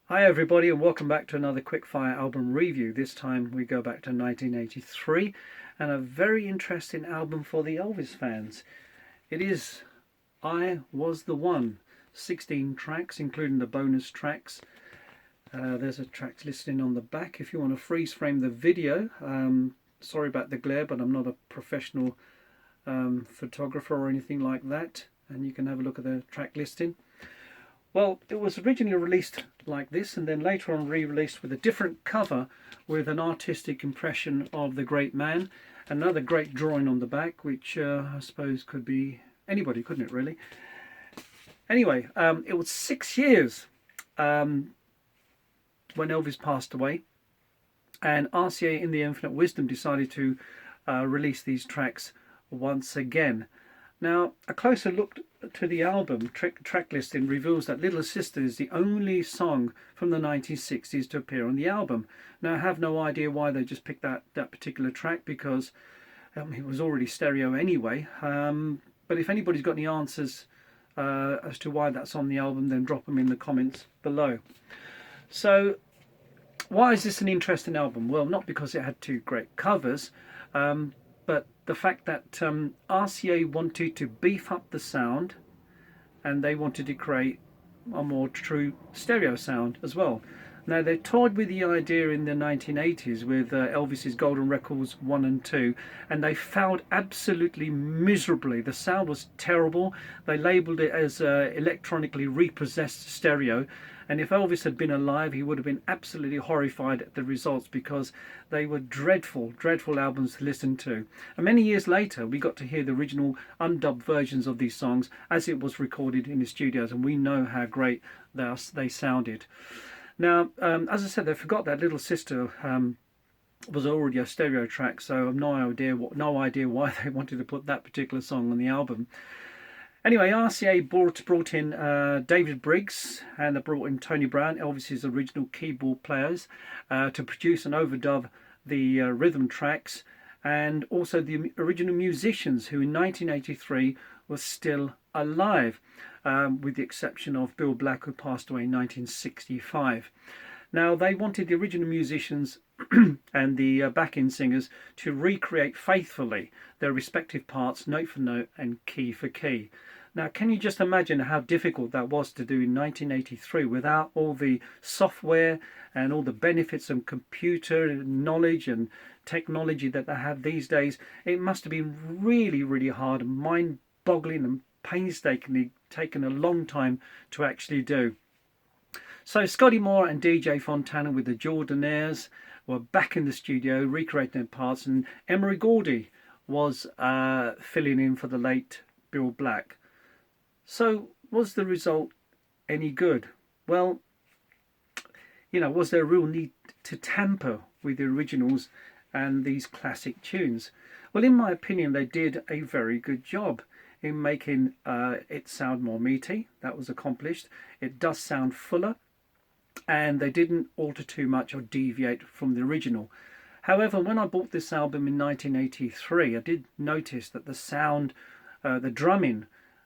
Hi everybody and welcome back to another quickfire album review. This time we go back to 1983 and a very interesting album for the Elvis fans. It is I Was the One, 16 tracks including the bonus tracks. There's a tracks listing on the back if you want to freeze frame the video. Sorry about the glare, but I'm not a professional photographer or anything like that, and you can have a look at the track listing. Well, it was originally released like this and then later on re-released with a different cover with an artistic impression of the great man. Another great drawing on the back, which I suppose could be anybody, couldn't it really? Anyway, it was 6 years when Elvis passed away, and RCA in the Infinite Wisdom decided to release these tracks once again. Now, a closer look to the album track listing reveals that Little Sister is the only song from the 1960s to appear on the album. Now, I have no idea why they just picked that particular track, because it was already stereo anyway. But if anybody's got any answers as to why that's on the album, then drop them in the comments below. So, why is this an interesting album? Well, not because it had two great covers, but the fact that RCA wanted to beef up the sound and they wanted to create a more true stereo sound as well. Now, they toyed with the idea in the 1980s with Elvis's Golden Records 1 and 2, and they failed absolutely miserably. The sound was terrible. They labelled it as electronically repossessed stereo, and if Elvis had been alive, he would have been absolutely horrified at the results, because they were dreadful, dreadful albums to listen to. And many years later, we got to hear the original undubbed versions of these songs as it was recorded in the studios, and we know how great they sounded. Now, as I said, they forgot that Little Sister was already a stereo track, so I've no idea why they wanted to put that particular song on the album. Anyway, RCA brought in David Briggs, and they brought in Tony Brown, Elvis's original keyboard players, to produce and overdub the rhythm tracks, and also the original musicians who in 1983 were still alive, with the exception of Bill Black, who passed away in 1965. Now, they wanted the original musicians and the backing singers to recreate faithfully their respective parts, note for note and key for key. Now, can you just imagine how difficult that was to do in 1983 without all the software and all the benefits of computer knowledge and technology that they have these days? It must have been really, really hard, mind-boggling and painstakingly taken a long time to actually do. So Scotty Moore and DJ Fontana with the Jordanaires were back in the studio recreating their parts, and Emery Gordy was filling in for the late Bill Black. So was the result any good? Well, was there a real need to tamper with the originals and these classic tunes? Well, in my opinion, they did a very good job in making it sound more meaty. That was accomplished. It does sound fuller, and they didn't alter too much or deviate from the original. However, when I bought this album in 1983, I did notice that the sound, the drumming,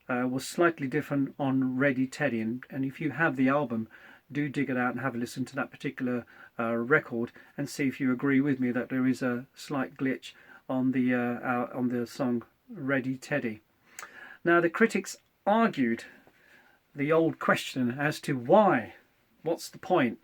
was slightly different on Ready Teddy, and if you have the album, do dig it out and have a listen to that particular record and see if you agree with me that there is a slight glitch on the song Ready Teddy. Now, the critics argued the old question as to why, what's the point,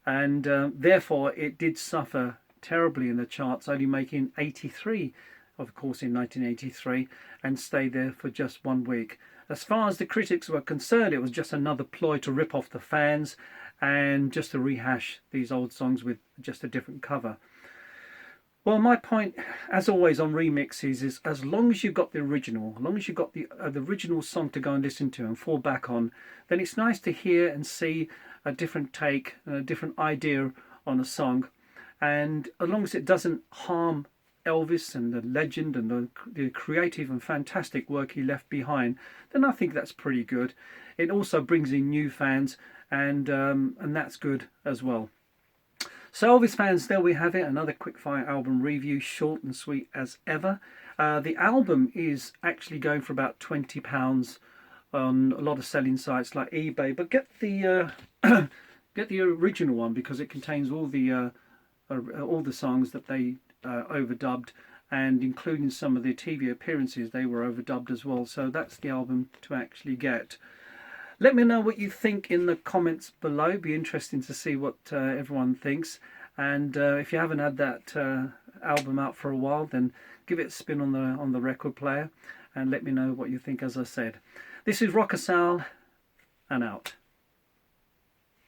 and therefore it did suffer terribly in the charts, only making 83, of course, in 1983, and stayed there for just 1 week. As far as the critics were concerned, it was just another ploy to rip off the fans and just to rehash these old songs with just a different cover. Well, my point, as always on remixes, is as long as you've got the original, as long as you've got the original song to go and listen to and fall back on, then it's nice to hear and see a different take and a different idea on a song. And as long as it doesn't harm Elvis and the legend and the creative and fantastic work he left behind, then I think that's pretty good. It also brings in new fans, and that's good as well. So Elvis fans, there we have it, another quickfire album review, short and sweet as ever. The album is actually going for about £20 on a lot of selling sites like eBay, but get the Get the original one because it contains all the songs that they overdubbed, and including some of the TV appearances, they were overdubbed as well. So that's the album to actually get. Let me know what you think in the comments below. Be interesting to see what everyone thinks. And if you haven't had that album out for a while, then give it a spin on the record player and let me know what you think. As I said, this is Rocker Sal, and out.